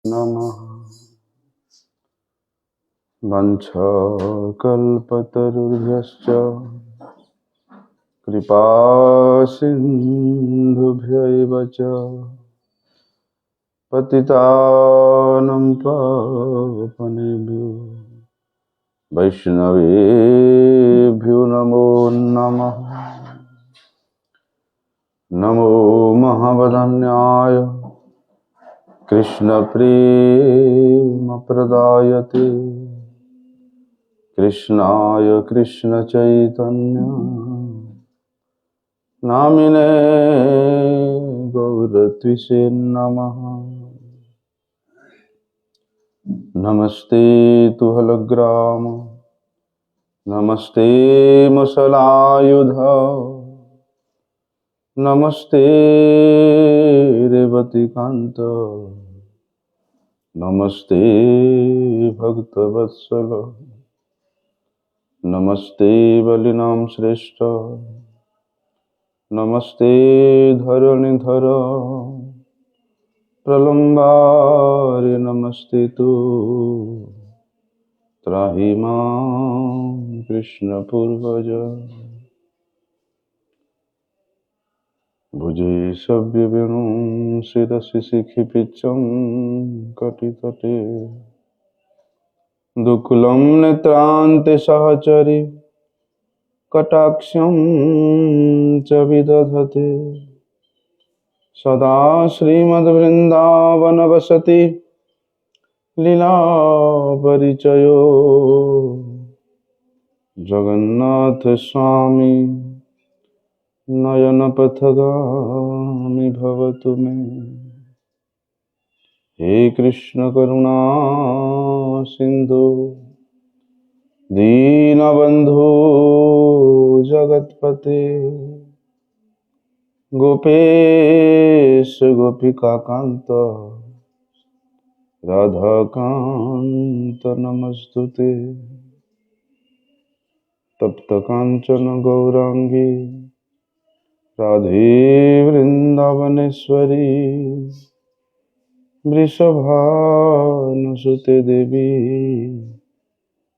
नमः। वंशकल्पतरुभ्यश्च कृपा सिन्धुभ्यैव च पतितानं पावनेभ्यो वैष्णवेभ्यो नमो नमः। नमो महावदन्याय कृष्णप्रेमप्रदायते कृष्णाय कृष्णचैतन्य नामिने गौरत्विषे नमः। नमस्ते तुहलग्राम नमस्ते मुसलायुध नमस्ते रेवतीकान्त नमस्ते भक्तवत्सल नमस्ते बलिनां श्रेष्ठ नमस्ते धरणीधर प्रलम्बारे नमस्ते तु त्राहि मां कृष्ण पूर्वज। भुजे सव्यवेणुं शिरसि शिखिपिच्चं कटितटे दुकुलं नेत्रान्ते सहचरि कटाक्षं च विदधते सदा श्रीमद्वृन्दावनवसति लीलापरिचयो जगन्नाथ स्वामी नयनपथगामी भवतु मे। हे कृष्ण करुणा सिंधु दीनबंधु जगतपते गोपेश गोपिकाकांत राधाकांत नमस्तुते। तप्त कांचन गौरांगी राधे वृंदावनेश्वरी वृषभानुसुते देवी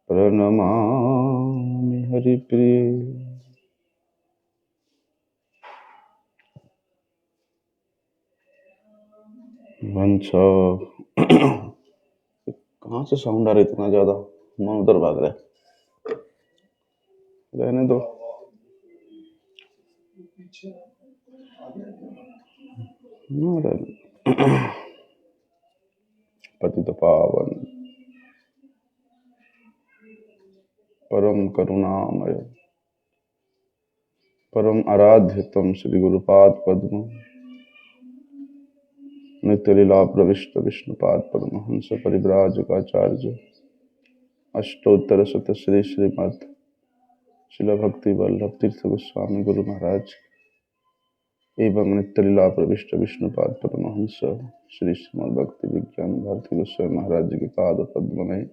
प्रणमामि हरिप्रिये। वंश कहाँ से साउंड आ रहा है इतना ज्यादा? मन उधर भाग रहा है, रहने दो। पतित पावन परम करुणामय परम आराध्य तम श्री गुरुपाद पद्म नित्य लीला प्रविष्ट विष्णुपाद पद्म हंस परिव्राजकाचार्य अष्टोत्तर शत श्री श्रीमद शिला भक्ति वल्लभ तीर्थ गोस्वामी गुरु महाराज एवं नित्य लीला प्रविष्ट विष्णुपाद पद्म हंस श्री श्रीमद भक्ति विज्ञान भारती गोस्वामी महाराज जी के पाद पद्म में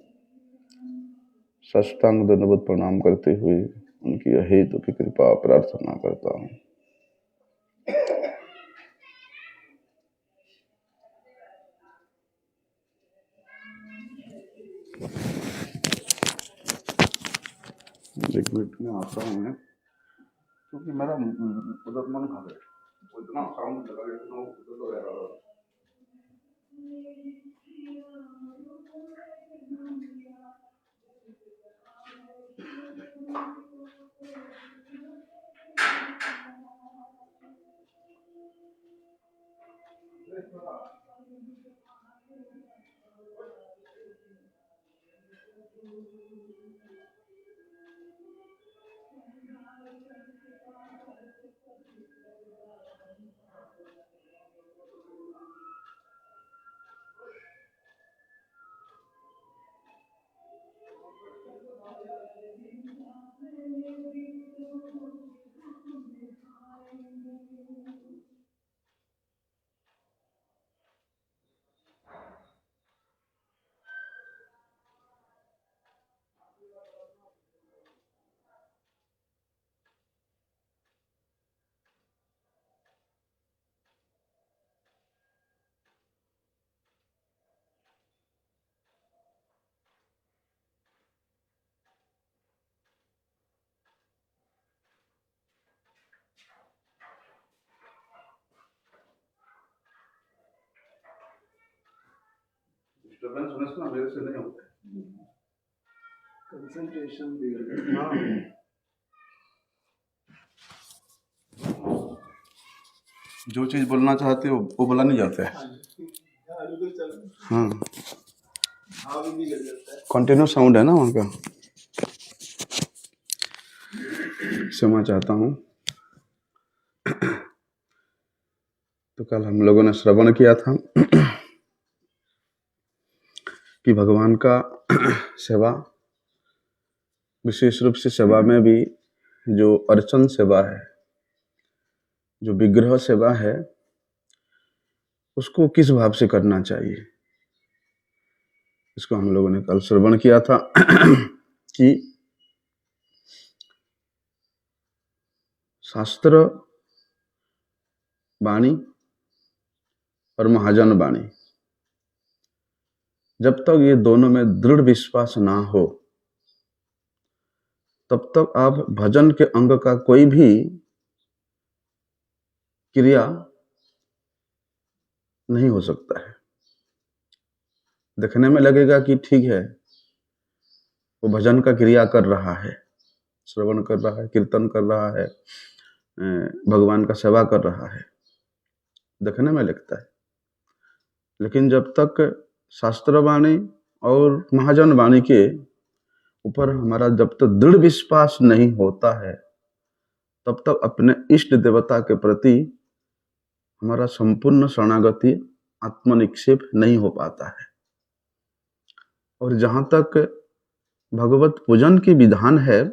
साष्टांग दंडवत प्रणाम करते हुए उनकी अहेतु की कृपा प्रार्थना करता हूँ। एक मिनट में आता हूँ मैं, क्योंकि मेरा उधर मन खा गया, इतना साउंड लगा इतना उधर तो रह रहा। डिस्टर्बेंस होने से ना मेरे से नहीं होता है, कंसंट्रेशन बिगड़ हाँ जो चीज बोलना चाहते हो वो बोला नहीं जाता है। हाँ कंटिन्यू साउंड है ना वहाँ का। क्षमा चाहता हूँ। तो कल हम लोगों ने श्रवण किया था कि भगवान का सेवा, विशेष रूप से सेवा में भी जो अर्चन सेवा है, जो विग्रह सेवा है, उसको किस भाव से करना चाहिए, इसको हम लोगों ने कल श्रवण किया था कि शास्त्र वाणी और महाजन वाणी, जब तक ये दोनों में दृढ़ विश्वास ना हो तब तक आप भजन के अंग का कोई भी क्रिया नहीं हो सकता है। देखने में लगेगा कि ठीक है, वो भजन का क्रिया कर रहा है, श्रवण कर रहा है, कीर्तन कर रहा है, भगवान का सेवा कर रहा है, देखने में लगता है। लेकिन जब तक शास्त्र वाणी और महाजन वाणी के ऊपर हमारा जब तक दृढ़ विश्वास नहीं होता है तब तक अपने इष्ट देवता के प्रति हमारा संपूर्ण शरणागति आत्मनिक्षेप नहीं हो पाता है। और जहां तक भगवत पूजन की विधान है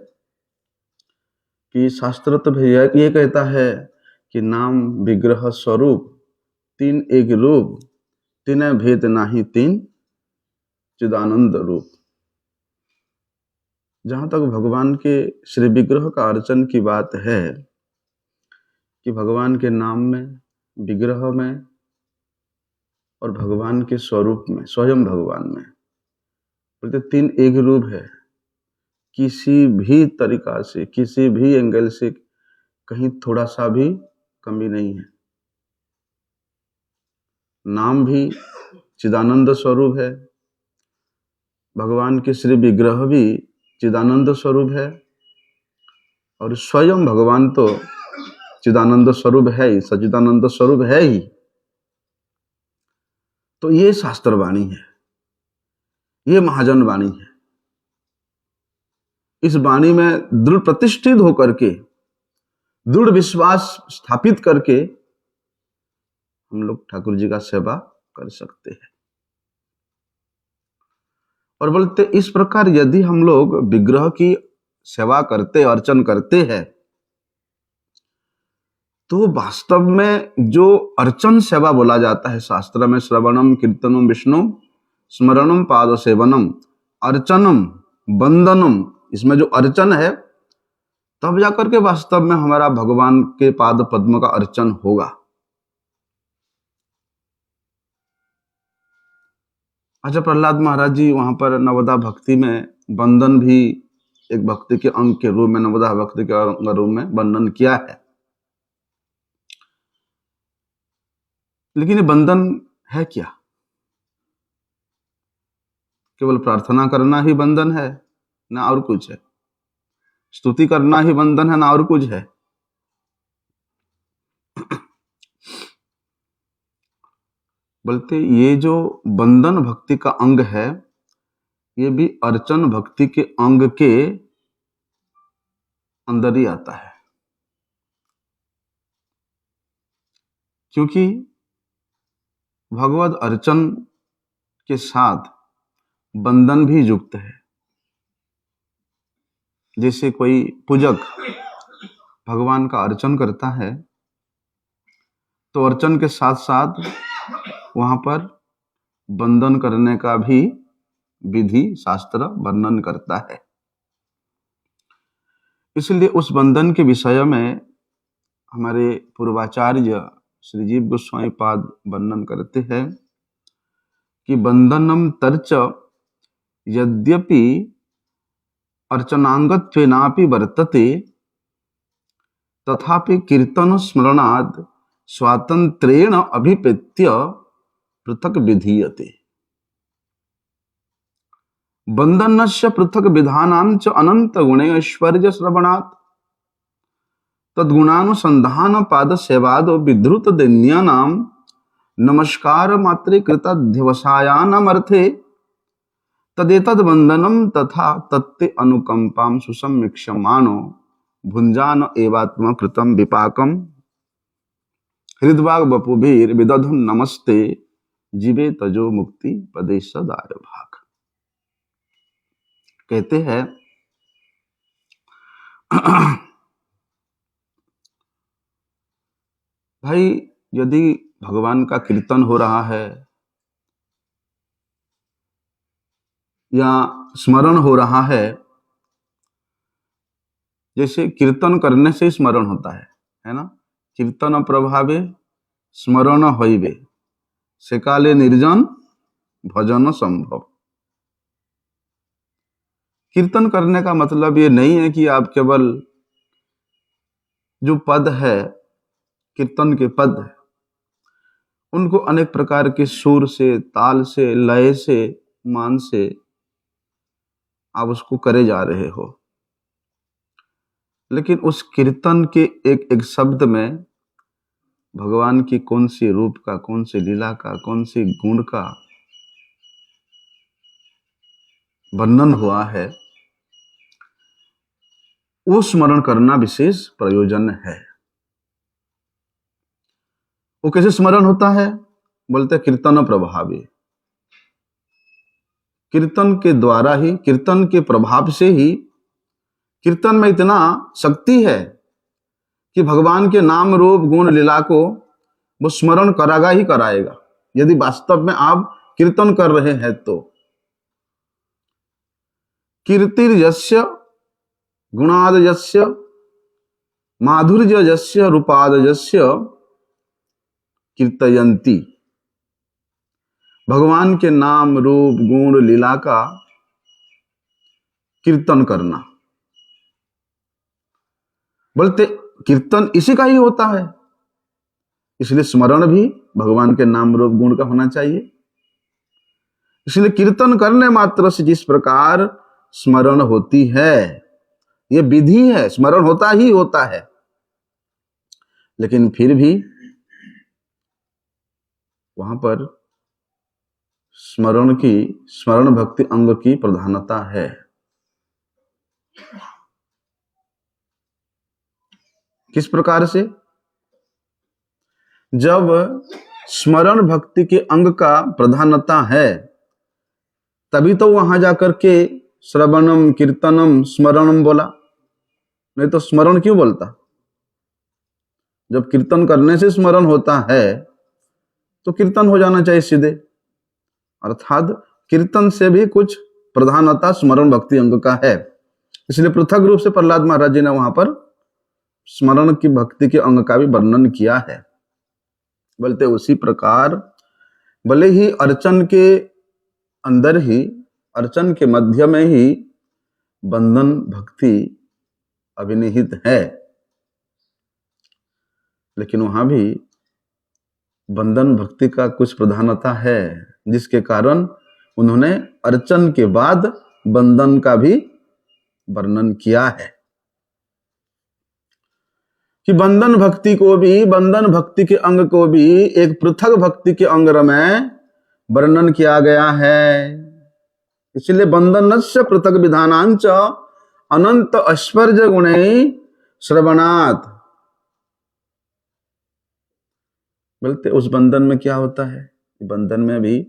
कि शास्त्र तो भैया ये कहता है कि नाम विग्रह स्वरूप तीन एक रूप, तीन भेद नाही तीन चिदानंद रूप। जहां तक भगवान के श्री विग्रह का अर्चन की बात है कि भगवान के नाम में, विग्रह में और भगवान के स्वरूप में, स्वयं भगवान में, बोलते तीन एक रूप है। किसी भी तरीका से, किसी भी एंगल से कहीं थोड़ा सा भी कमी नहीं है। नाम भी चिदानंद स्वरूप है, भगवान के श्री विग्रह भी चिदानंद स्वरूप है, और स्वयं भगवान तो चिदानंद स्वरूप है ही, सच्चिदानंद स्वरूप है ही। तो ये शास्त्र वाणी है, ये महाजन वाणी है। इस वाणी में दृढ़ प्रतिष्ठित होकर के, दृढ़ विश्वास स्थापित करके हम लोग ठाकुर जी का सेवा कर सकते हैं। और बोलते इस प्रकार यदि हम लोग विग्रह की सेवा करते, अर्चन करते हैं, तो वास्तव में जो अर्चन सेवा बोला जाता है शास्त्र में, श्रवणम कीर्तनम विष्णु स्मरणम पाद सेवनम अर्चनम वंदनम, इसमें जो अर्चन है तब जाकर के वास्तव में हमारा भगवान के पाद पद्म का अर्चन होगा। अच्छा, प्रहलाद महाराज जी वहां पर नवदा भक्ति में वंदन भी एक भक्ति के अंग के रूप में, नवदा भक्ति के अंग रूप में वंदन किया है। लेकिन ये बंधन है क्या? केवल प्रार्थना करना ही बंधन है ना और कुछ है? स्तुति करना ही बंधन है ना और कुछ है? बोलते ये जो बंधन भक्ति का अंग है, ये भी अर्चन भक्ति के अंग के अंदर ही आता है। क्योंकि भगवद अर्चन के साथ बंधन भी युक्त है। जैसे कोई पूजक भगवान का अर्चन करता है तो अर्चन के साथ साथ वहां पर बंधन करने का भी विधि शास्त्र वर्णन करता है। इसलिए उस बंधन के विषय में हमारे पूर्वाचार्य श्री जीव गोस्वामी पाद वर्णन करते हैं कि बंधनम तर्च यद्यपि अर्चनांगत्वेनापि वर्तते तथापि कीर्तन स्मरणाद स्वातंत्रेण अभिप्रेत्य पृथक विधीयते। बंधनस्य पृथक विधानां च अनंत गुणे ऐश्वर्य श्रवणात् तद्गुणानुसंधान पाद सेवादो विधृत दैन्यानां नमस्कार मात्रे कृताध्यवसायानाम अर्थे तदेतद बंधनम तथा तत्ते अनुकंपाम सुसमीक्षमाणो भुंजान एवात्म कृतम विपाकम हृदवाग बपुभीर विदधुन नमस्ते जीवे तजो मुक्ति पदे सदाय भाग। कहते हैं भाई यदि भगवान का कीर्तन हो रहा है या स्मरण हो रहा है, जैसे कीर्तन करने से स्मरण होता है ना। कीर्तन प्रभावे स्मरण होइबे सेकाले निर्जन भजन संभव। कीर्तन करने का मतलब ये नहीं है कि आप केवल जो पद है, कीर्तन के पद है, उनको अनेक प्रकार के सुर से, ताल से, लय से, मान से आप उसको करे जा रहे हो, लेकिन उस कीर्तन के एक एक शब्द में भगवान की कौन सी रूप का, कौन सी लीला का, कौन सी गुण का वर्णन हुआ है, वो स्मरण करना विशेष प्रयोजन है। वो कैसे स्मरण होता है? बोलते हैं कीर्तन प्रभावी। कीर्तन के द्वारा ही, कीर्तन के प्रभाव से ही, कीर्तन में इतना शक्ति है कि भगवान के नाम रूप गुण लीला को वो स्मरण करागा ही कराएगा, यदि वास्तव में आप कीर्तन कर रहे हैं तो। कीर्तिर्यस्य गुणादयस्य माधुर्यस्य रूपादयस्य कीर्तयन्ति। भगवान के नाम रूप गुण लीला का कीर्तन करना, बोलते कीर्तन इसी का ही होता है, इसलिए स्मरण भी भगवान के नाम रूप गुण का होना चाहिए। इसलिए कीर्तन करने मात्र से जिस प्रकार स्मरण होती है, यह विधि है, स्मरण होता ही होता है, लेकिन फिर भी वहां पर स्मरण भक्ति अंग की प्रधानता है। किस प्रकार से? जब स्मरण भक्ति के अंग का प्रधानता है, तभी तो वहां जाकर के श्रवणम कीर्तनम स्मरणम बोला, नहीं तो स्मरण क्यों बोलता? जब कीर्तन करने से स्मरण होता है तो कीर्तन हो जाना चाहिए सीधे। अर्थात कीर्तन से भी कुछ प्रधानता स्मरण भक्ति अंग का है, इसलिए पृथक रूप से प्रहलाद महाराज जी ने वहां पर स्मरण की भक्ति के अंग का भी वर्णन किया है। बोलते उसी प्रकार भले ही अर्चन के अंदर ही, अर्चन के मध्य में ही बंधन भक्ति अभिनिहित है, लेकिन वहां भी बंधन भक्ति का कुछ प्रधानता है, जिसके कारण उन्होंने अर्चन के बाद बंधन का भी वर्णन किया है कि बंधन भक्ति को भी, बंधन भक्ति के अंग को भी एक पृथक भक्ति के अंग में वर्णन किया गया है। इसलिए बंधनस्य पृथक विधानांच अनंत ऐश्वर्य गुणे श्रवणात्। बोलते उस बंधन में क्या होता है? बंधन में भी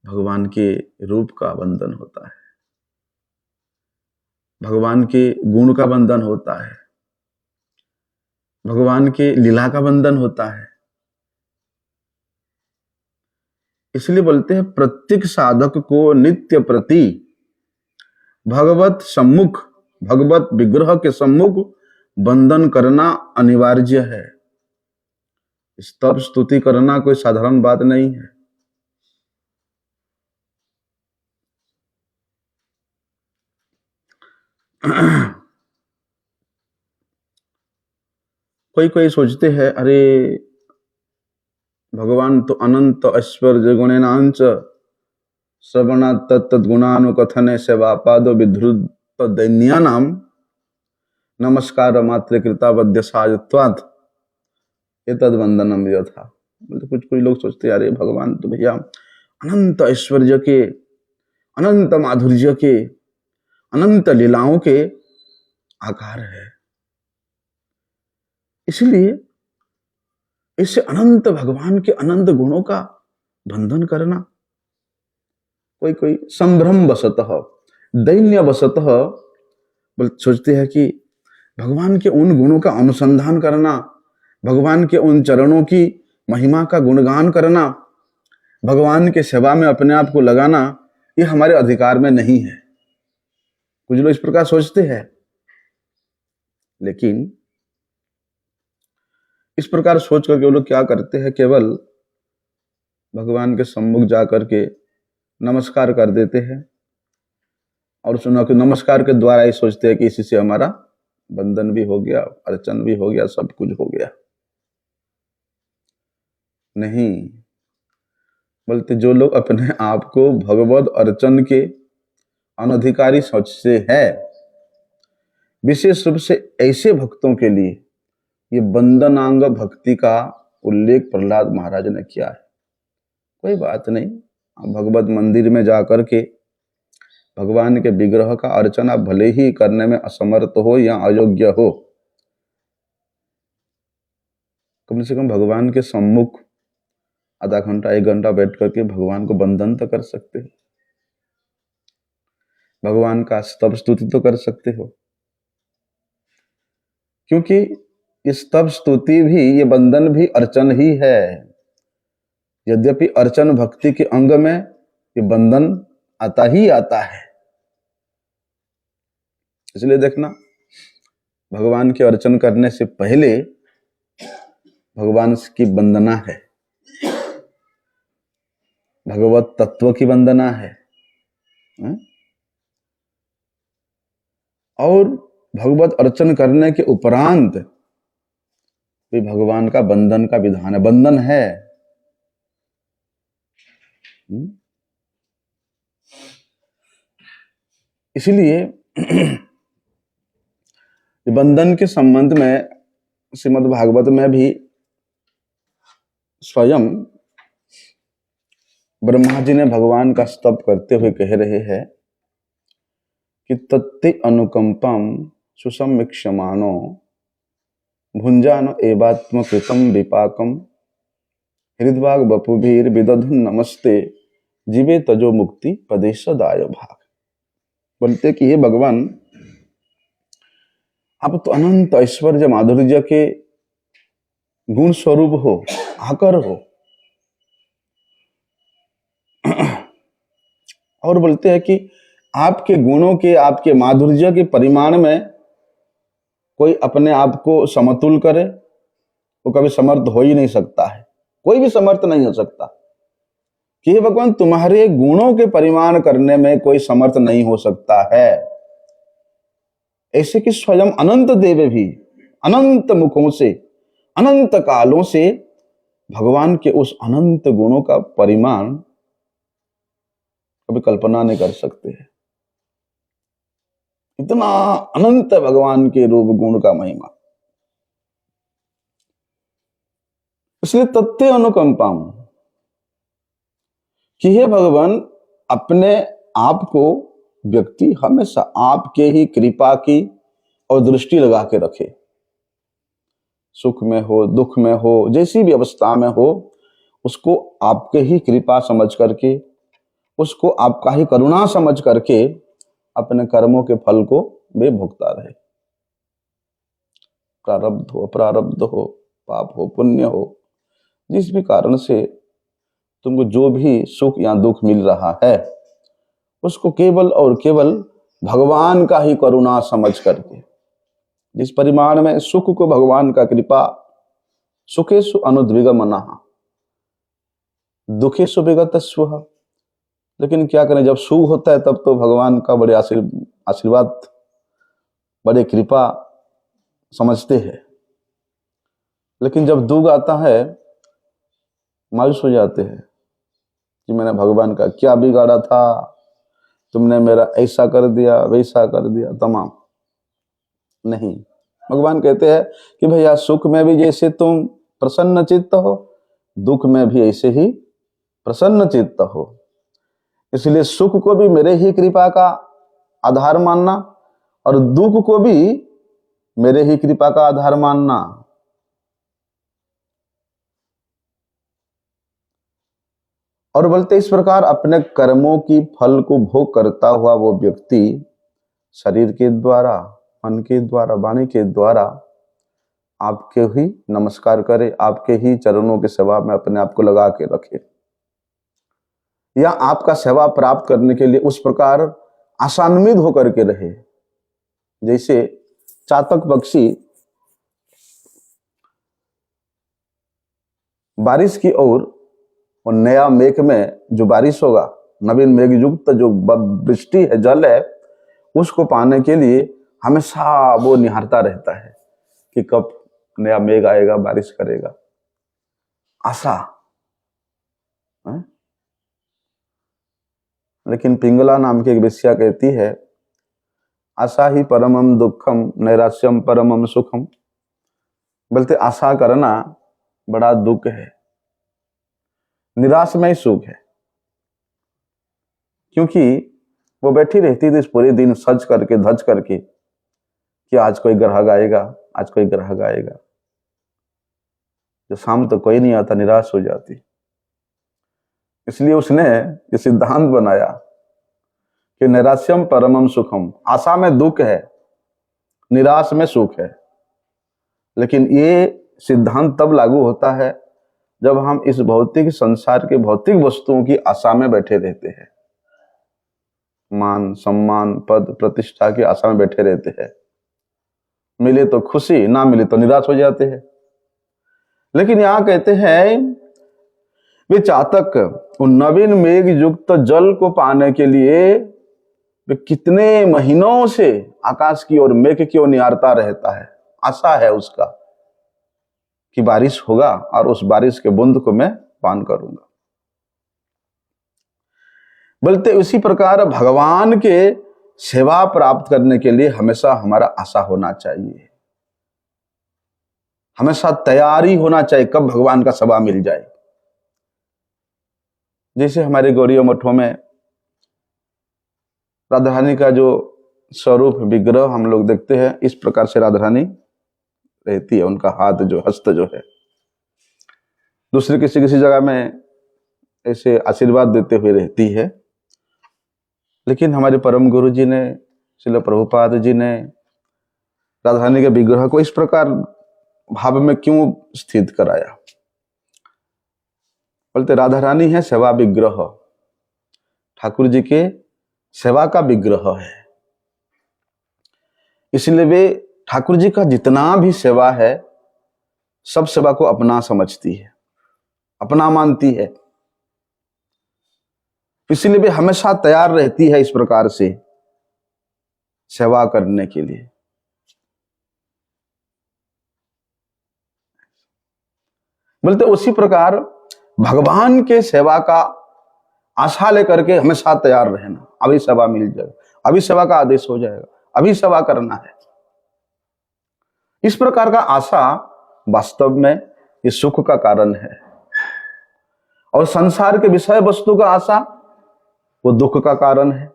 भगवान के रूप का बंधन होता है, भगवान के गुण का बंधन होता है, भगवान के लीला का बंधन होता है। इसलिए बोलते हैं प्रत्येक साधक को नित्य प्रति भगवत सम्मुख, भगवत विग्रह के सम्मुख बंधन करना अनिवार्य है। स्तव स्तुति करना कोई साधारण बात नहीं है। कोई सोचते हैं अरे भगवान तो अनंत ऐश्वर्य गुणेनांच श्रवणा तत्तद्गुणानुकथने सेवापादो विधृत दैन्यानाम नमस्कार मात्र कृतावद्य साजत्वात् ये तद्वंदनम यथा। तो कुछ कुछ लोग सोचते हैं अरे भगवान तो भैया अनंत ऐश्वर्य के, अनंत माधुर्य के, अनंत लीलाओं के आकार है, इसलिए इससे अनंत भगवान के अनंत गुणों का बंधन करना, कोई कोई संभ्रम वशतः, दैन्य वशतः सोचते हैं कि भगवान के उन गुणों का अनुसंधान करना, भगवान के उन चरणों की महिमा का गुणगान करना, भगवान के सेवा में अपने आप को लगाना, ये हमारे अधिकार में नहीं है। कुछ लोग इस प्रकार सोचते हैं, लेकिन इस प्रकार सोच करके वो लोग क्या करते हैं, केवल भगवान के सम्मुख जाकर के नमस्कार कर देते हैं और सुना कि नमस्कार के द्वारा ही सोचते हैं कि इसी से हमारा बंधन भी हो गया, अर्चन भी हो गया, सब कुछ हो गया। नहीं, बोलते जो लोग अपने आप को भगवत अर्चन के अनधिकारी सोचते हैं, विशेष रूप से ऐसे भक्तों के लिए ये बंदनांग भक्ति का उल्लेख प्रहलाद महाराज ने किया है। कोई बात नहीं, आप भगवत मंदिर में जाकर के भगवान के विग्रह का अर्चना भले ही करने में असमर्थ हो या अयोग्य हो, कम से कम भगवान के सम्मुख आधा घंटा 1 घंटा बैठ करके भगवान को वंदन तो कर सकते हो, भगवान का स्तव स्तुति तो कर सकते हो, क्योंकि ये स्तव स्तुति भी, ये वंदन भी अर्चन ही है। यद्यपि अर्चन भक्ति के अंग में ये वंदन आता ही आता है। इसलिए देखना, भगवान के अर्चन करने से पहले भगवान की वंदना है, भगवत तत्व की वंदना है, और भगवत अर्चन करने के उपरांत भी भगवान का वंदन का विधान है, वंदन है। इसलिए वंदन के संबंध में श्रीमद् भागवत में भी स्वयं ब्रह्मा जी ने भगवान का स्तव करते हुए कह रहे हैं कि तत्ते अनुकंपम सुसमीक्षमानो भुंजानो एवात्म कृतम विपाकम हृदवाग बपुभीर विदधुन नमस्ते जीवे तजो मुक्ति पदेशदाय भाग। बोलते कि हे भगवान, आप तो अनंत ऐश्वर्य माधुर्य के गुण स्वरूप हो, आकर हो, और बोलते हैं कि आपके गुणों के, आपके माधुर्य के परिमाण में कोई अपने आप को समतुल करे वो कभी समर्थ हो ही नहीं सकता है, कोई भी समर्थ नहीं हो सकता। कि हे भगवान, तुम्हारे गुणों के परिमाण करने में कोई समर्थ नहीं हो सकता है। ऐसे कि स्वयं अनंत देव भी अनंत मुखों से, अनंत कालों से भगवान के उस अनंत गुणों का परिमाण कभी कल्पना नहीं कर सकते हैं। इतना अनंत भगवान के रूप गुण का महिमा। इसलिए तत्ते अनुकंपाम, कि हे भगवान, अपने आप को व्यक्ति हमेशा आपके ही कृपा की और दृष्टि लगा के रखे। सुख में हो, दुख में हो, जैसी भी अवस्था में हो, उसको आपके ही कृपा समझ करके, उसको आपका ही करुणा समझ करके अपने कर्मों के फल को वे भुगता रहे। प्रारब्ध हो, अप्रारब्ध हो, पाप हो, पुण्य हो, जिस भी कारण से तुमको जो भी सुख या दुख मिल रहा है, उसको केवल और केवल भगवान का ही करुणा समझ करके, जिस परिमाण में सुख को भगवान का कृपा, सुखेषु अनुद्विग्नमनः दुखेषु विगतस्वः। लेकिन क्या करें, जब सुख होता है तब तो भगवान का बड़े आशीर्वाद, बड़े कृपा समझते हैं, लेकिन जब दुख आता है मायूस हो जाते हैं कि मैंने भगवान का क्या बिगाड़ा था, तुमने मेरा ऐसा कर दिया वैसा कर दिया, तमाम नहीं। भगवान कहते हैं कि भैया सुख में भी जैसे तुम प्रसन्न चित्त हो, दुख में भी ऐसे ही प्रसन्न चित्त हो। इसलिए सुख को भी मेरे ही कृपा का आधार मानना और दुख को भी मेरे ही कृपा का आधार मानना। और बोलते इस प्रकार अपने कर्मों की फल को भोग करता हुआ वो व्यक्ति शरीर के द्वारा, मन के द्वारा, वाणी के द्वारा आपके ही नमस्कार करे, आपके ही चरणों की सेवा में अपने आप को लगा के रखे, या आपका सेवा प्राप्त करने के लिए उस प्रकार आशान्वित होकर के रहे। जैसे चातक पक्षी बारिश की ओर और नया मेघ में जो बारिश होगा, नवीन मेघ युक्त जो वृष्टि है, जल है, उसको पाने के लिए हमेशा वो निहारता रहता है कि कब नया मेघ आएगा, बारिश करेगा, आशा है? लेकिन पिंगला नाम की एक वेश्या कहती है, आशा ही परमम दुखम नैराश्यम परमम सुखम। बोलते आशा करना बड़ा दुख है, निराश में ही सुख है। क्योंकि वो बैठी रहती थी पूरे दिन सज करके धज करके कि आज कोई ग्राहक आएगा, आज कोई ग्राहक आएगा। जो शाम तो कोई नहीं आता, निराश हो जाती। इसलिए उसने ये सिद्धांत बनाया कि नैराश्यम परमम सुखम। आशा में दुख है, निराश में सुख है। लेकिन ये सिद्धांत तब लागू होता है जब हम इस भौतिक संसार के भौतिक वस्तुओं की आशा में बैठे रहते हैं, मान सम्मान पद प्रतिष्ठा की आशा में बैठे रहते हैं। मिले तो खुशी, ना मिले तो निराश हो जाते हैं। लेकिन यहां कहते हैं वे चातक उन नवीन मेघ युक्त जल को पाने के लिए वे कितने महीनों से आकाश की ओर, मेघ की ओर निहारता रहता है। आशा है उसका कि बारिश होगा और उस बारिश के बूंद को मैं पान करूंगा। बोलते उसी प्रकार भगवान के सेवा प्राप्त करने के लिए हमेशा हमारा आशा होना चाहिए, हमेशा तैयारी होना चाहिए कब भगवान का सेवा मिल जाए। जैसे हमारे गौड़ियों मठों में राधा रानी का जो स्वरूप विग्रह हम लोग देखते हैं, इस प्रकार से राधा रानी रहती है, उनका हाथ जो हस्त जो है। दूसरी किसी किसी जगह में ऐसे आशीर्वाद देते हुए रहती है। लेकिन हमारे परम गुरु जी ने, श्रील प्रभुपाद जी ने राधा रानी के विग्रह को इस प्रकार भाव में क्यों स्थित कराया? बोलते राधा रानी है सेवा विग्रह, ठाकुर जी के सेवा का विग्रह है। इसलिए वे ठाकुर जी का जितना भी सेवा है, सब सेवा को अपना समझती है, अपना मानती है। इसलिए वे हमेशा तैयार रहती है इस प्रकार से सेवा करने के लिए। बोलते उसी प्रकार भगवान के सेवा का आशा लेकर के हमेशा तैयार रहना, अभी सेवा मिल जाएगा, अभी सेवा का आदेश हो जाएगा, अभी सेवा करना है। इस प्रकार का आशा वास्तव में ये सुख का कारण है, और संसार के विषय वस्तु का आशा वो दुख का कारण है।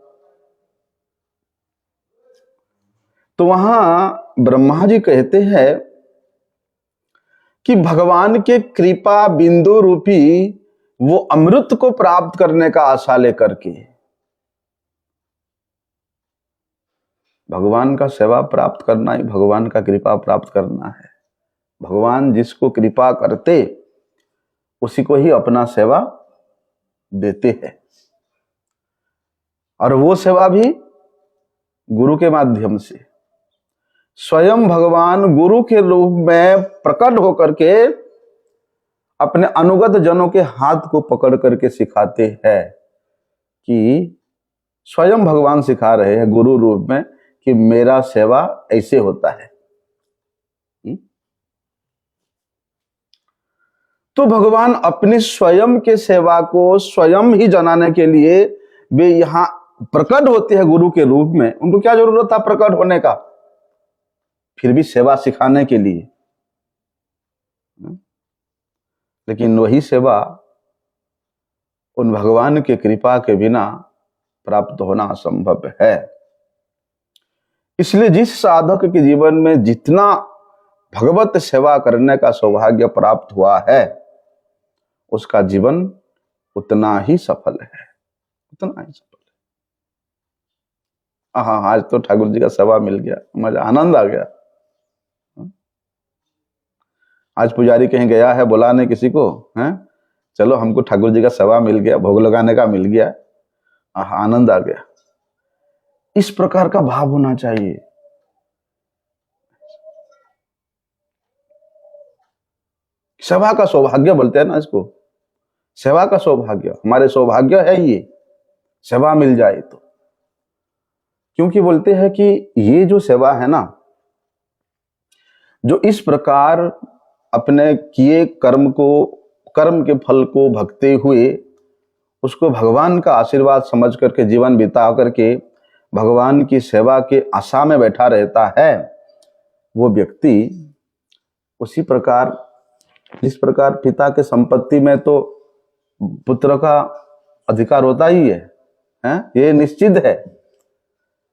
तो वहां ब्रह्मा जी कहते हैं कि भगवान के कृपा बिंदु रूपी वो अमृत को प्राप्त करने का आशा लेकर के भगवान का सेवा प्राप्त करना ही भगवान का कृपा प्राप्त करना है। भगवान जिसको कृपा करते उसी को ही अपना सेवा देते हैं, और वो सेवा भी गुरु के माध्यम से। स्वयं भगवान गुरु के रूप में प्रकट होकर के अपने अनुगत जनों के हाथ को पकड़ करके सिखाते हैं कि स्वयं भगवान सिखा रहे हैं गुरु रूप में कि मेरा सेवा ऐसे होता है। तो भगवान अपनी स्वयं के सेवा को स्वयं ही जनाने के लिए वे यहां प्रकट होते हैं गुरु के रूप में। उनको क्या जरूरत था प्रकट होने का? फिर भी सेवा सिखाने के लिए। लेकिन वही सेवा उन भगवान की कृपा के बिना प्राप्त होना असंभव है। इसलिए जिस साधक के जीवन में जितना भगवत सेवा करने का सौभाग्य प्राप्त हुआ है, उसका जीवन उतना ही सफल है, उतना ही सफल है। हाँ, आज तो ठाकुर जी का सेवा मिल गया, मजा आनंद आ गया। आज पुजारी कहीं गया है बुलाने किसी को, हैं, चलो हमको ठाकुर जी का सेवा मिल गया, भोग लगाने का मिल गया, आनंद आ गया। इस प्रकार का भाव होना चाहिए। सेवा का सौभाग्य बोलते हैं ना इसको, सेवा का सौभाग्य, हमारे सौभाग्य है ये, सेवा मिल जाए तो। क्योंकि बोलते हैं कि ये जो सेवा है ना, जो इस प्रकार अपने किए कर्म को, कर्म के फल को भगते हुए उसको भगवान का आशीर्वाद समझ करके जीवन बिता करके भगवान की सेवा के आशा में बैठा रहता है, वो व्यक्ति उसी प्रकार, जिस प्रकार पिता के संपत्ति में तो पुत्र का अधिकार होता ही है, ये निश्चित है।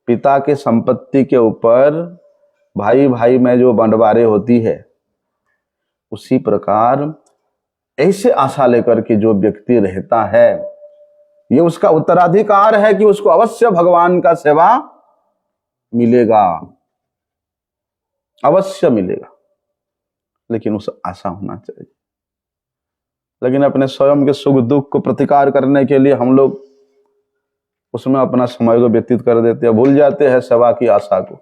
पिता के संपत्ति के ऊपर भाई भाई में जो बंटवारे होती है, उसी प्रकार ऐसे आशा लेकर के जो व्यक्ति रहता है, ये उसका उत्तराधिकार है कि उसको अवश्य भगवान का सेवा मिलेगा, अवश्य मिलेगा। लेकिन उस आशा होना चाहिए। लेकिन अपने स्वयं के सुख दुख को प्रतिकार करने के लिए हम लोग उसमें अपना समय को व्यतीत कर देते हैं, भूल जाते हैं सेवा की आशा को।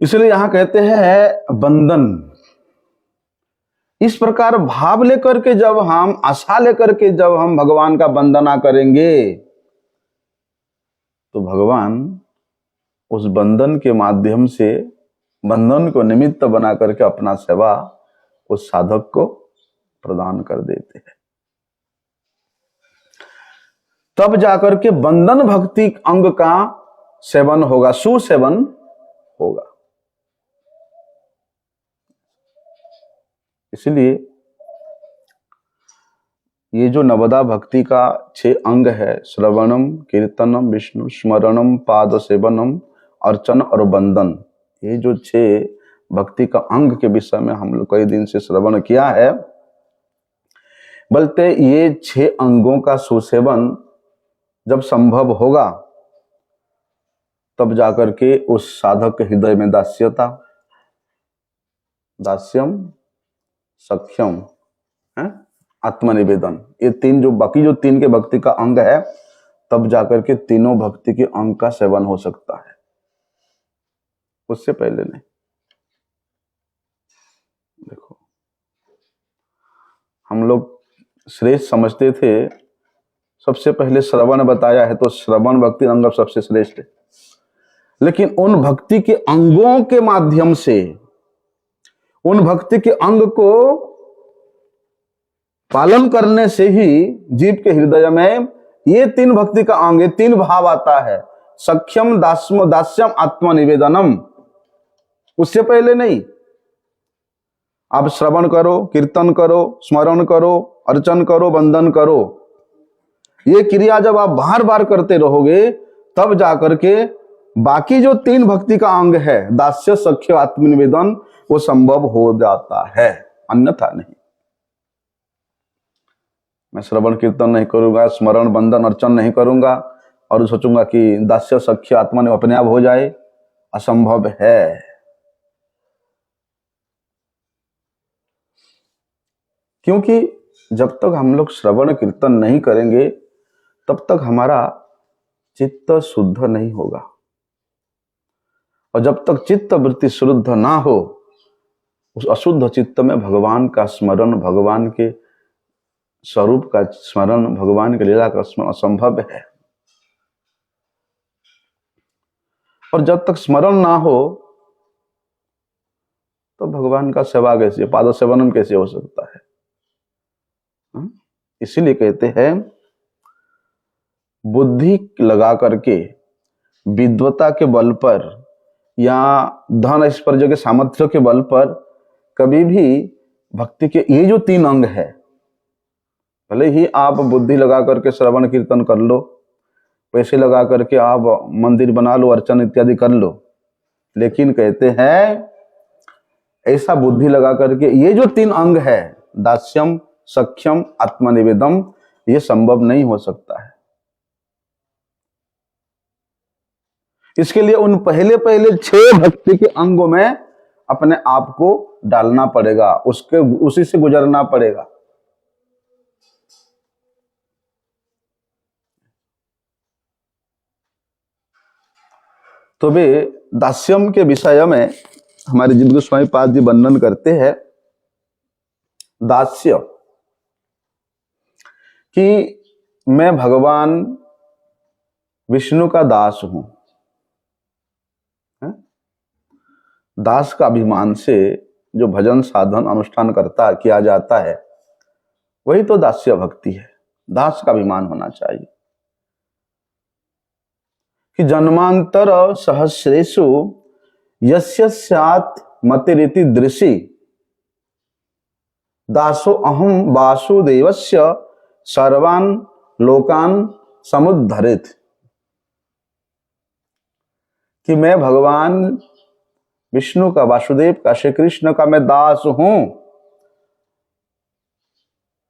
इसलिए यहां कहते हैं बंधन। इस प्रकार भाव लेकर के जब हम, आशा लेकर के जब हम भगवान का वंदना करेंगे, तो भगवान उस बंधन के माध्यम से, बंधन को निमित्त बना करके अपना सेवा उस साधक को प्रदान कर देते हैं। तब जाकर के बंधन भक्ति अंग का सेवन होगा, सुसेवन होगा। इसलिए ये जो नवदा भक्ति का 6 अंग है, श्रवणम, कीर्तनम, विष्णु स्मरणम, पाद सेवनम, अर्चन और बंदन, ये जो 6 भक्ति का अंग के विषय में हम लोग कई दिन से श्रवण किया है। बोलते ये 6 अंगों का सुसेवन जब संभव होगा, तब जाकर के उस साधक के हृदय में दास्यता, दास्यम, सख्यम, आत्मनिवेदन, ये 3 जो बाकी जो 3 के भक्ति का अंग है, तब जाकर के तीनों भक्ति के अंग का सेवन हो सकता है, उससे पहले नहीं। देखो, हम लोग श्रेष्ठ समझते थे, सबसे पहले श्रवण बताया है तो श्रवण भक्ति अंग सबसे श्रेष्ठ है। लेकिन उन भक्ति के अंगों के माध्यम से, उन भक्ति के अंग को पालन करने से ही जीव के हृदय में ये 3 भक्ति का अंग, ये 3 भाव आता है, सख्यम, दास्यम, आत्मनिवेदनम। उससे पहले नहीं। आप श्रवण करो, कीर्तन करो, स्मरण करो, अर्चन करो, वंदन करो, ये क्रिया जब आप बार बार करते रहोगे, तब जाकर के बाकी जो 3 भक्ति का अंग है, दास्य, सख्य, आत्मनिवेदन, वो संभव हो जाता है, अन्यथा नहीं। मैं श्रवण कीर्तन नहीं करूंगा, स्मरण वंदन अर्चन नहीं करूंगा और सोचूंगा कि दास्य सख्य आत्मा ने अपने आप हो जाए, असंभव है। क्योंकि जब तक हम लोग श्रवण कीर्तन नहीं करेंगे, तब तक हमारा चित्त शुद्ध नहीं होगा। और जब तक चित्त वृत्ति शुद्ध ना हो, उस अशुद्ध चित्त में भगवान का स्मरण, भगवान के स्वरूप का स्मरण, भगवान के लीला का स्मरण असंभव है। और जब तक स्मरण ना हो, तो भगवान का सेवा कैसे, पाद सेवनम कैसे हो सकता है? इसीलिए कहते हैं बुद्धि लगा करके विद्वता के बल पर या धन ऐश्वर्य के सामर्थ्य के बल पर कभी भी भक्ति के ये जो 3 अंग है, भले ही आप बुद्धि लगा करके श्रवण कीर्तन कर लो, पैसे लगा करके आप मंदिर बना लो, अर्चन इत्यादि कर लो, लेकिन कहते हैं ऐसा बुद्धि लगा करके ये जो 3 अंग है, दास्यम, सख्यम, आत्मनिवेदम, ये संभव नहीं हो सकता है। इसके लिए उन पहले 6 भक्ति के अंगों में अपने आप को डालना पड़ेगा, उसी से गुजरना पड़ेगा। तो वे दास्यम के विषय में हमारे जीव गोस्वामी पाद जी वर्णन करते हैं, दास्य कि मैं भगवान विष्णु का दास हूं। दास का अभिमान से जो भजन साधन अनुष्ठान किया जाता है, वही तो दास्य भक्ति है। दास का अभिमान होना चाहिए कि जन्मांतर सहस्रेषु यस्य स्यात् मतिरिति दृशि दासो अहम वासुदेवस्य सर्वान् लोकान् समुद्धरेत्, कि मैं भगवान विष्णु का, वासुदेव का, श्री कृष्ण का मैं दास हूं।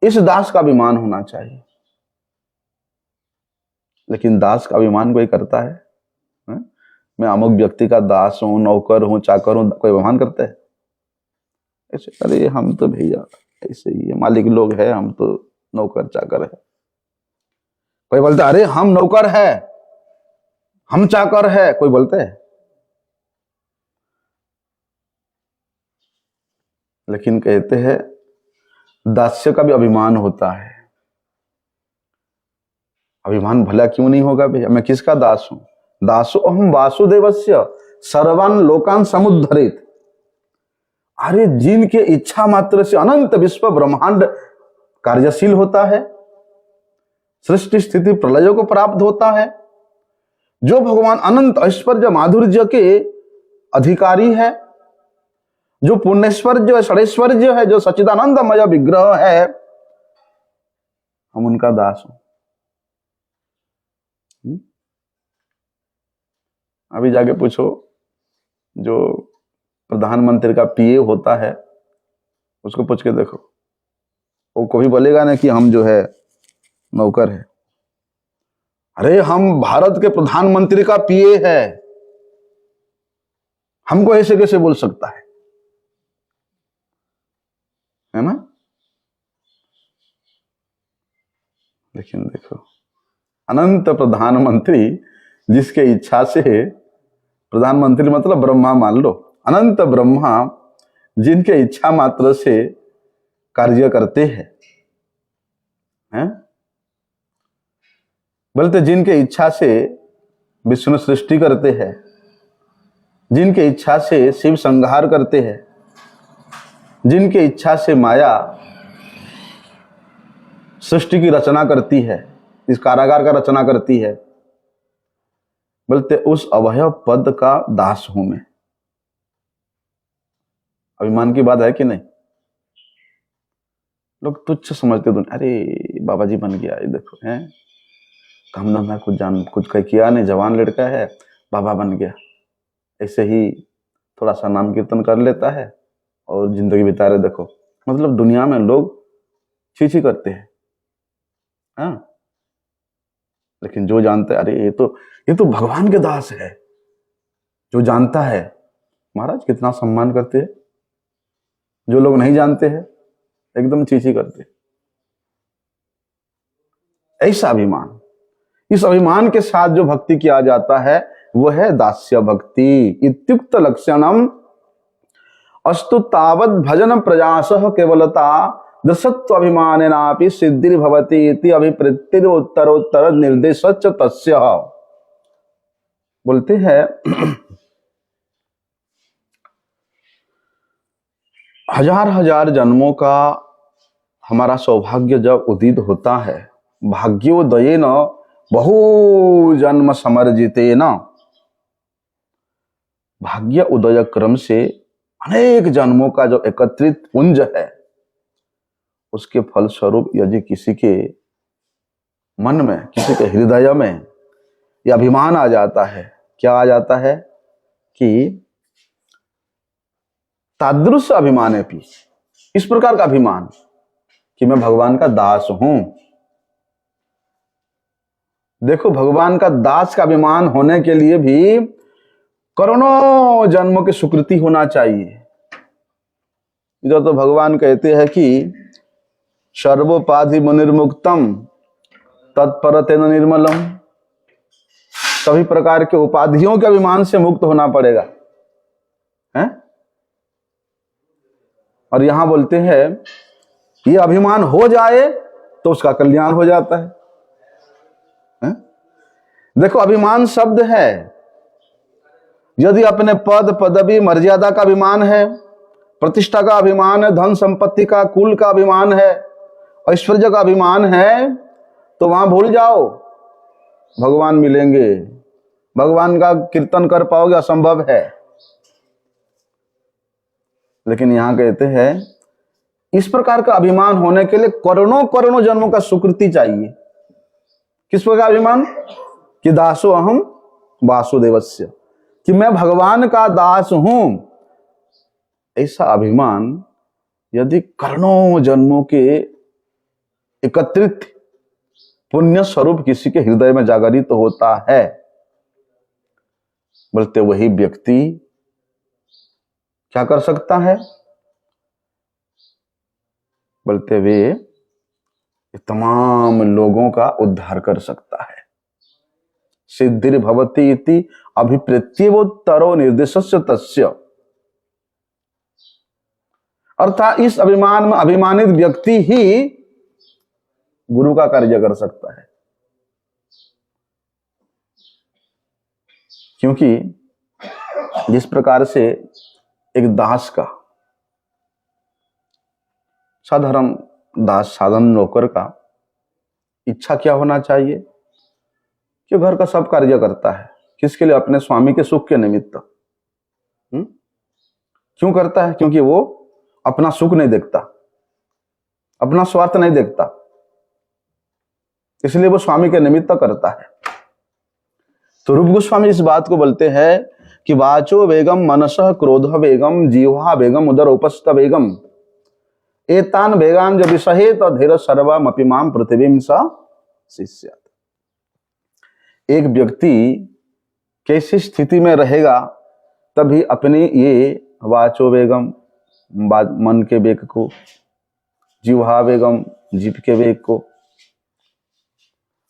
इस दास का अभिमान होना चाहिए। लेकिन दास का अभिमान कोई करता है? मैं अमुक व्यक्ति का दास हूं, नौकर हूं, चाकर हूं, कोई अभिमान करता है ऐसे? अरे हम तो भैया ऐसे ही है, मालिक लोग है, हम तो नौकर चाकर है। कोई बोलता है अरे हम नौकर है, हम चाकर है, कोई बोलते है? लेकिन कहते हैं दास्य का भी अभिमान होता है। अभिमान भला क्यों नहीं होगा भैया? मैं किसका दास हूं? दासो अहम वासुदेवस्य सर्वान् लोकान् समुद्धरेत्। अरे जिनके इच्छा मात्र से अनंत विश्व ब्रह्मांड कार्यशील होता है, सृष्टि स्थिति प्रलय को प्राप्त होता है, जो भगवान अनंत ऐश्वर्य माधुर्य के अधिकारी है, जो पुण्यश्वर्य षड़ैश्वर्य है, जो सच्चिदानंदमय विग्रह है, हम उनका दास हूं। अभी जाके पूछो, जो प्रधानमंत्री का पीए होता है, उसको पूछ के देखो, वो कभी बोलेगा ना कि हम जो है नौकर है। अरे हम भारत के प्रधानमंत्री का पीए है, हमको ऐसे कैसे बोल सकता है ना? लेकिन देखो, अनंत प्रधानमंत्री जिसके इच्छा से, प्रधानमंत्री मतलब ब्रह्मा मान लो, अनंत ब्रह्मा जिनके इच्छा मात्र से कार्य करते हैं, बोलते जिनके इच्छा से विष्णु सृष्टि करते हैं, जिनके इच्छा से शिव संहार करते हैं, जिनके इच्छा से माया सृष्टि की रचना करती है, इस कारागार का रचना करती है, बोलते उस अवयव पद का दास हूं मैं। अभिमान की बात है कि नहीं? लोग तुच्छ समझते दुनिया, अरे बाबा जी बन गया, ये देखो है, काम धंधा कुछ किया नहीं, जवान लड़का है, बाबा बन गया, ऐसे ही थोड़ा सा नाम कीर्तन कर लेता है और जिंदगी बिता रहे। देखो मतलब दुनिया में लोग छी करते हैं, हाँ। लेकिन जो जानते हैं, अरे ये तो भगवान के दास है, जो जानता है, महाराज कितना सम्मान करते हैं। जो लोग नहीं जानते हैं एकदम छी करते हैं। ऐसा अभिमान, इस अभिमान के साथ जो भक्ति किया जाता है वह है दास्य भक्ति। इत्युक्त लक्षणम अस्तु तावद भजन प्रयासः केवलता दृशत्व अभिमानेनापि सिद्धिर्भवति इति अभिप्रेत्तिर उत्तरोत्तर निर्देशश्च तस्य। बोलते हैं हजार हजार जन्मों का हमारा सौभाग्य जब उदित होता है, भाग्योदयेन बहु जन्म समर्जितेन, भाग्य उदय क्रम से अनेक जन्मों का जो एकत्रित पुंज है, उसके फलस्वरूप यदि किसी के मन में, किसी के हृदय में यह अभिमान आ जाता है, क्या आ जाता है कि तादृश अभिमान है, इस प्रकार का अभिमान कि मैं भगवान का दास हूं। देखो, भगवान का दास का अभिमान होने के लिए भी करोड़ों जन्मों की सुकृति होना चाहिए। इधर तो भगवान कहते हैं कि सर्वोपाधि मुनिर्मुक्तम तत्परतेन निर्मलम, सभी प्रकार के उपाधियों के अभिमान से मुक्त होना पड़ेगा, हैं? और यहां बोलते हैं ये अभिमान हो जाए तो उसका कल्याण हो जाता है, हैं? देखो, अभिमान शब्द है, यदि अपने पद पदवी मर्यादा का अभिमान है, प्रतिष्ठा का अभिमान है, धन संपत्ति का, कुल का अभिमान है, ऐश्वर्य का अभिमान है, तो वहां भूल जाओ भगवान मिलेंगे, भगवान का कीर्तन कर पाओगे, असंभव है। लेकिन यहां कहते हैं इस प्रकार का अभिमान होने के लिए करोड़ों करोड़ों जन्मों का सुकृति चाहिए। किस प्रकार अभिमान? कि दासो अहम वासुदेवस्य, कि मैं भगवान का दास हूं। ऐसा अभिमान यदि करोड़ों जन्मों के एकत्रित पुण्य स्वरूप किसी के हृदय में जागरित होता है, बोलते वही व्यक्ति क्या कर सकता है? बोलते वे तमाम लोगों का उद्धार कर सकता है। सिद्धिर भवति इति अभिप्रेत्योत्तरो निर्देशस्य तस्य, अर्थात इस अभिमान में अभिमानित व्यक्ति ही गुरु का कार्य कर सकता है। क्योंकि जिस प्रकार से एक दास का, साधारण दास, साधारण नौकर का इच्छा क्या होना चाहिए कि घर का सब कार्य करता है, किसके लिए? अपने स्वामी के सुख के निमित्त। क्यों करता है? क्योंकि वो अपना सुख नहीं देखता, अपना स्वार्थ नहीं देखता, इसलिए वो स्वामी के निमित्त करता है। तो रूप गोस्वामी इस बात को बोलते हैं कि वाचो वेगम मनसः क्रोध वेगम जीवा वेगम उदर उपस्थ वेगम एतान वेगान जब विषहेत धीर सर्वमपि माम पृथ्वीम स शिष्यात्। एक व्यक्ति कैसी स्थिति में रहेगा तभी अपनी ये वाचो वेगम, मन के वेग को, जीवा वेगम, जीभ के वेग को,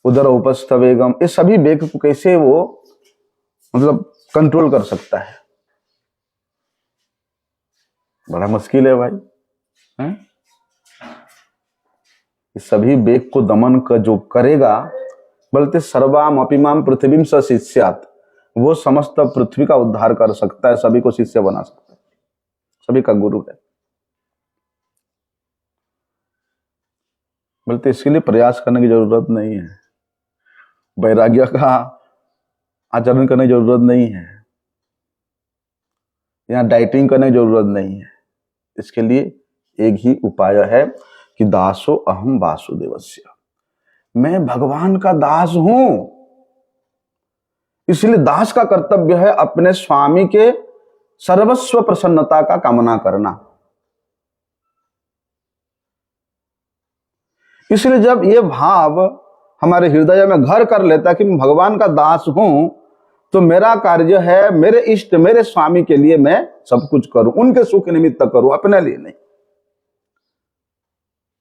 उदर उपस्थ वेगम, ये सभी वेग को कैसे वो मतलब कंट्रोल कर सकता है? बड़ा मुश्किल है भाई, हैं? इस सभी वेग को दमन का जो करेगा, बोलते सर्वाम अपिमाम पृथ्वीम स शिष्यात्, वो समस्त पृथ्वी का उद्धार कर सकता है, सभी को शिष्य बना सकता है, सभी का गुरु है। बोलते इसके लिए प्रयास करने की जरूरत नहीं है, वैराग्य का आचरण करने की जरूरत नहीं है, यहाँ डाइटिंग करने की जरूरत नहीं है। इसके लिए एक ही उपाय है कि दासो अहम वासुदेवस्य, मैं भगवान का दास हूं। इसलिए दास का कर्तव्य है अपने स्वामी के सर्वस्व प्रसन्नता का कामना करना। इसलिए जब ये भाव हमारे हृदय में घर कर लेता है कि मैं भगवान का दास हूं, तो मेरा कार्य है मेरे इष्ट, मेरे स्वामी के लिए मैं सब कुछ करूं, उनके सुख निमित्त करूं, अपने लिए नहीं।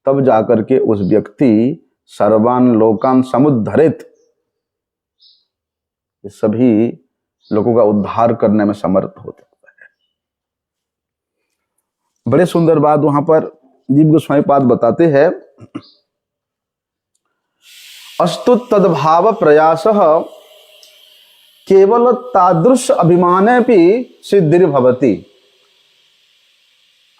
तब जाकर के उस व्यक्ति सर्वान लोकान समुद्धरित, सभी लोगों का उद्धार करने में समर्थ होता है। बड़े सुंदर बात वहां पर जीव गोस्वामी पाद बताते हैं, अस्तु तद्भाव प्रयासः केवल तादृश अभिमाने भी सिद्धिर्भवति।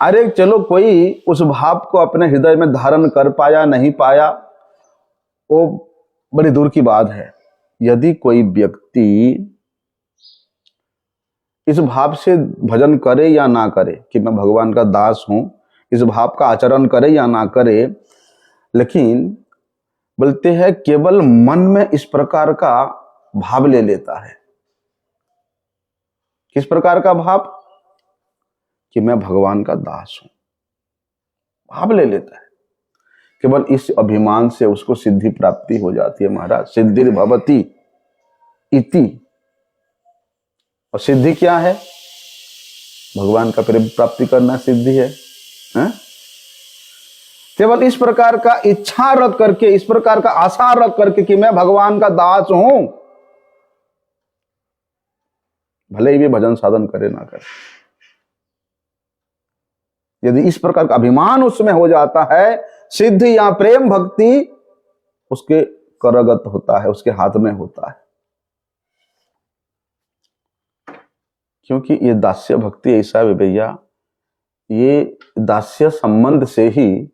अरे चलो कोई उस भाव को अपने हृदय में धारण कर पाया नहीं पाया, वो बड़ी दूर की बात है। यदि कोई व्यक्ति इस भाव से भजन करे या ना करे कि मैं भगवान का दास हूं, इस भाव का आचरण करे या ना करे, लेकिन बोलते हैं केवल मन में इस प्रकार का भाव ले लेता है। किस प्रकार का भाव? कि मैं भगवान का दास हूं, भाव ले लेता है। केवल इस अभिमान से उसको सिद्धि प्राप्ति हो जाती है महाराज। सिद्धिर भवति इति। और सिद्धि क्या है? भगवान का प्रेम प्राप्ति करना सिद्धि है, हैं? केवल इस प्रकार का इच्छा रख करके, इस प्रकार का आशा रख करके कि मैं भगवान का दास हूं, भले ही भी भजन साधन करे ना करे, यदि इस प्रकार का अभिमान उसमें हो जाता है, सिद्धि या प्रेम भक्ति उसके करगत होता है, उसके हाथ में होता है। क्योंकि ये दास्य भक्ति ऐसा है भैया, ये दास्य संबंध से ही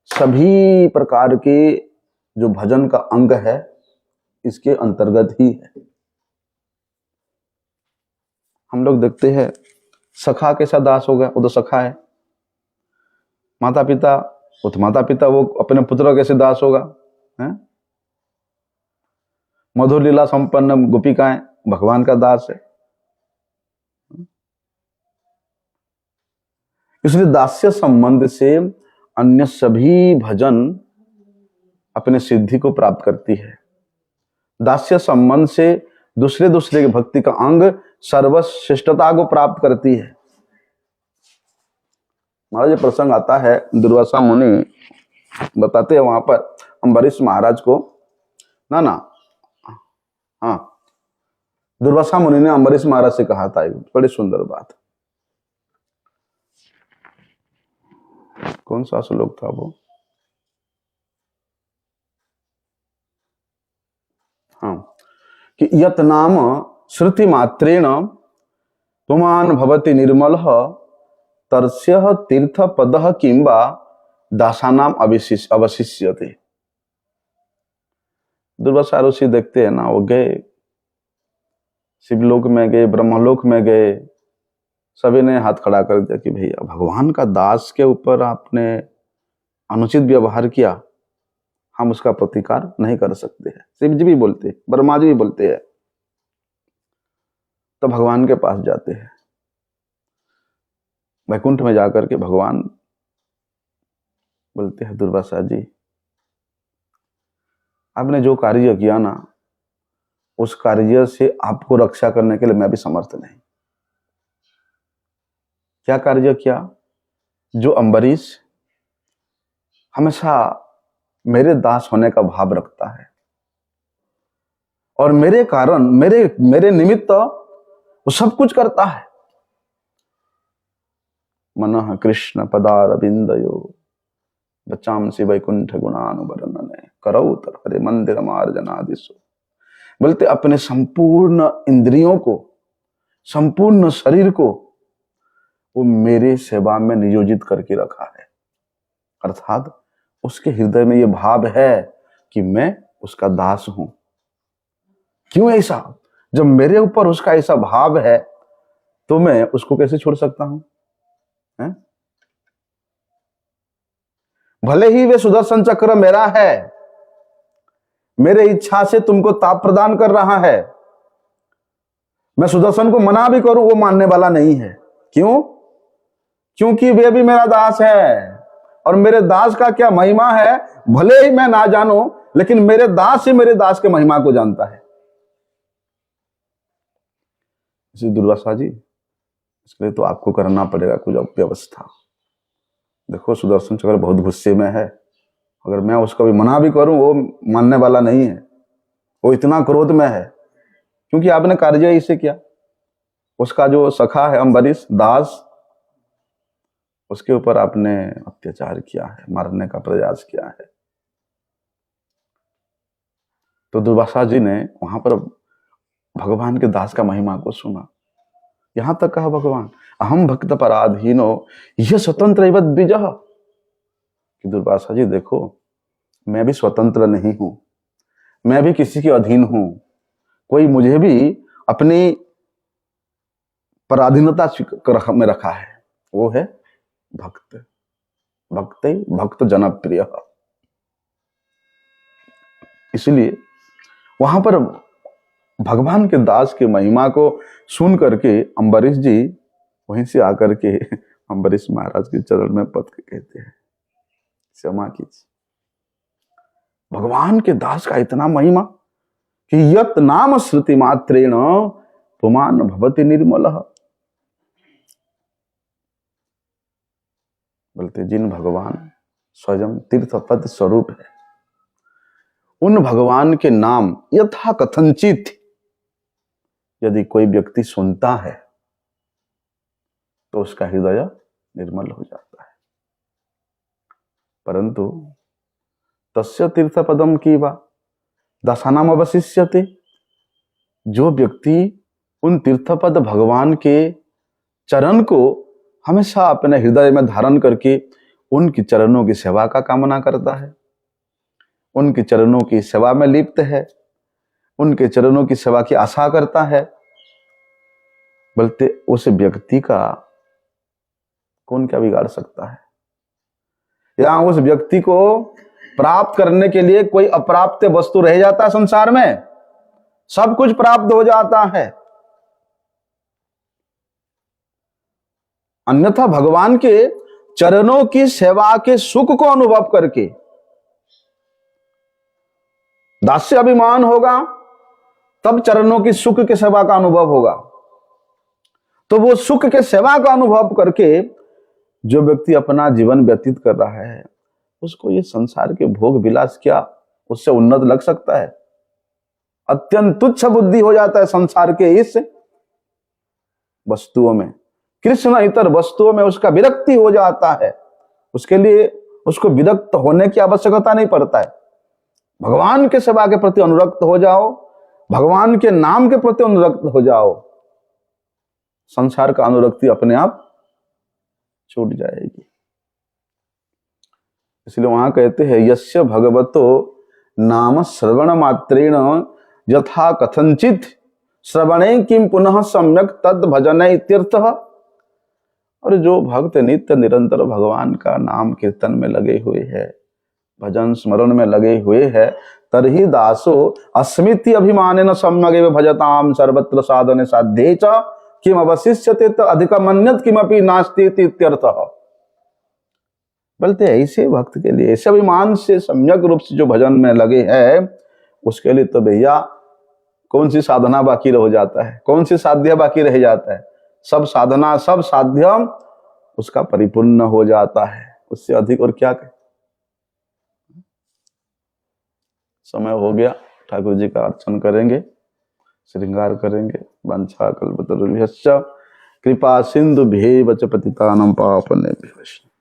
सभी प्रकार के जो भजन का अंग है इसके अंतर्गत ही है। हम लोग देखते हैं सखा कैसा दास हो गया, वो तो सखा है। माता पिता, वो तो माता पिता, वो अपने पुत्र कैसे दास होगा, है? मधुर लीला संपन्न गोपिकाएं, भगवान का दास है। इसलिए दास्य संबंध से अन्य सभी भजन अपने सिद्धि को प्राप्त करती है। दास्य संबंध से दूसरे दूसरे के भक्ति का अंग सर्वश्रेष्ठता को प्राप्त करती है। महाराज ये प्रसंग आता है, दुर्वासा मुनि बताते हैं वहां पर अम्बरीश महाराज को, हाँ, दुर्वासा मुनि ने अम्बरीश महाराज से कहा था, बड़ी सुंदर बात। कौन सा श्लोक था वो? हाँ, कि यत नाम श्रुति मात्रेण पुमान भवति निर्मल तरस्य तीर्थ पद किंबा दासानाम अवशिष्यते। दुर्वासा ऋषि देखते हैं ना, वो गए शिवलोक में गए, ब्रह्मलोक में गए, सभी ने हाथ खड़ा कर दिया कि भैया भगवान का दास के ऊपर आपने अनुचित व्यवहार किया, हम उसका प्रतिकार नहीं कर सकते हैं। शिव जी भी बोलते हैं, ब्रह्मा जी भी बोलते हैं। तो भगवान के पास जाते हैं, वैकुंठ में जाकर के भगवान बोलते हैं, दुर्वासा जी आपने जो कार्य किया ना, उस कार्य से आपको रक्षा करने के लिए मैं भी समर्थ नहीं। क्या कार्य किया? जो अम्बरीश हमेशा मेरे दास होने का भाव रखता है और मेरे कारण, मेरे निमित्त वो सब कुछ करता है। मनः कृष्ण पदारविंदयो बचांसि वैकुंठ गुणानुवर्णने करौतर हरे मंदिर मार्जनादिशु। बोलते अपने संपूर्ण इंद्रियों को, संपूर्ण शरीर को वो मेरे सेवा में नियोजित करके रखा है। अर्थात उसके हृदय में ये भाव है कि मैं उसका दास हूं। क्यों ऐसा? जब मेरे ऊपर उसका ऐसा भाव है तो मैं उसको कैसे छोड़ सकता हूं, है? भले ही वे सुदर्शन चक्र मेरा है, मेरे इच्छा से तुमको ताप प्रदान कर रहा है, मैं सुदर्शन को मना भी करूं वो मानने वाला नहीं है। क्यों? क्योंकि वे भी मेरा दास है और मेरे दास का क्या महिमा है भले ही मैं ना जानूं, लेकिन मेरे दास ही मेरे दास के महिमा को जानता है। इसी दुर्वासा जी, इसके लिए तो आपको करना पड़ेगा कुछ व्यवस्था। देखो सुदर्शन चक्र बहुत गुस्से में है, अगर मैं उसको भी मना भी करूं वो मानने वाला नहीं है, वो इतना क्रोध में है। क्योंकि आपने कार्य इसे किया, उसका जो सखा है अम्बरीश दास, उसके ऊपर आपने अत्याचार किया है, मारने का प्रयास किया है। तो दुर्वासा जी ने वहां पर भगवान के दास का महिमा को सुना, यहां तक कहा भगवान, अहम भक्त पराधीनो यह स्वतंत्र द्विजः, कि दुर्वासा जी देखो, मैं भी स्वतंत्र नहीं हूं, मैं भी किसी के अधीन हूं, कोई मुझे भी अपनी पराधीनता में रखा है, वो है भक्त। भक्त भक्त जनप्रिय। इसलिए वहां पर भगवान के दास की महिमा को सुन करके अम्बरीश जी वहीं से आकर के अम्बरीश महाराज के चरण में पद के कहते हैं, क्षमा कीजिए, भगवान के दास का इतना महिमा कि यत नाम श्रुति मात्रेण पुमान भवति निर्मल। बोलते जिन भगवान स्वयं तीर्थपद स्वरूप है, उन भगवान के नाम यथा कथनचित यदि कोई व्यक्ति सुनता है तो उसका हृदय निर्मल हो जाता है। परंतु तस्य तीर्थपदम की वा दशानाम अवशिष्यते, जो व्यक्ति उन तीर्थपद भगवान के चरण को हमेशा अपने हृदय में धारण करके उनकी चरणों की सेवा का कामना करता है, उनके चरणों की सेवा में लिप्त है, उनके चरणों की सेवा की आशा करता है, बोलते उस व्यक्ति का कौन क्या बिगाड़ सकता है। या उस व्यक्ति को प्राप्त करने के लिए कोई अप्राप्त वस्तु रह जाता है संसार में, सब कुछ प्राप्त हो जाता है। अन्यथा भगवान के चरणों की सेवा के सुख को अनुभव करके दास्य अभिमान होगा, तब चरणों की सुख के सेवा का अनुभव होगा। तो वो सुख के सेवा का अनुभव करके जो व्यक्ति अपना जीवन व्यतीत कर रहा है, उसको ये संसार के भोग विलास क्या उससे उन्नत लग सकता है। अत्यंत तुच्छ बुद्धि हो जाता है संसार के इस वस्तुओं में, कृष्ण इतर वस्तुओं में उसका विरक्ति हो जाता है। उसके लिए उसको विरक्त होने की आवश्यकता नहीं पड़ता है। भगवान के सेवा के प्रति अनुरक्त हो जाओ, भगवान के नाम के प्रति अनुरक्त हो जाओ, संसार का अनुरक्ति अपने आप छूट जाएगी। इसलिए वहां कहते हैं यस्य भगवतो नाम श्रवण मात्रेण यथा कथनचित श्रवणे किम पुनः सम्यक तद भजने इत्यर्थः। और जो भक्त नित्य निरंतर भगवान का नाम कीर्तन में लगे हुए हैं, भजन स्मरण में लगे हुए हैं, तरहि दासो अस्मिति अभिमानेन सम्यगेव भजताम सर्वत्र साधने साध्ये च किम अवशिष्यते त अधिकमन्यत किमपि नास्ति इत्यर्थः। बोलते ऐसे भक्त के लिए, ऐसे अभिमान से सम्यक रूप से जो भजन में लगे हैं, उसके लिए तो भैया कौन सी साधना बाकी रह जाता है, कौन सी साध्य बाकी रह जाता है। सब साधना सब साध्य उसका परिपूर्ण हो जाता है। उससे अधिक और क्या कहे। समय हो गया, ठाकुर जी का अर्चन करेंगे, श्रृंगार करेंगे। वंशा कल्पतरुभ्यश्च कृपा सिंधुभ्येव च पतितानां पावनेभ्यो वैष्णवेभ्यो।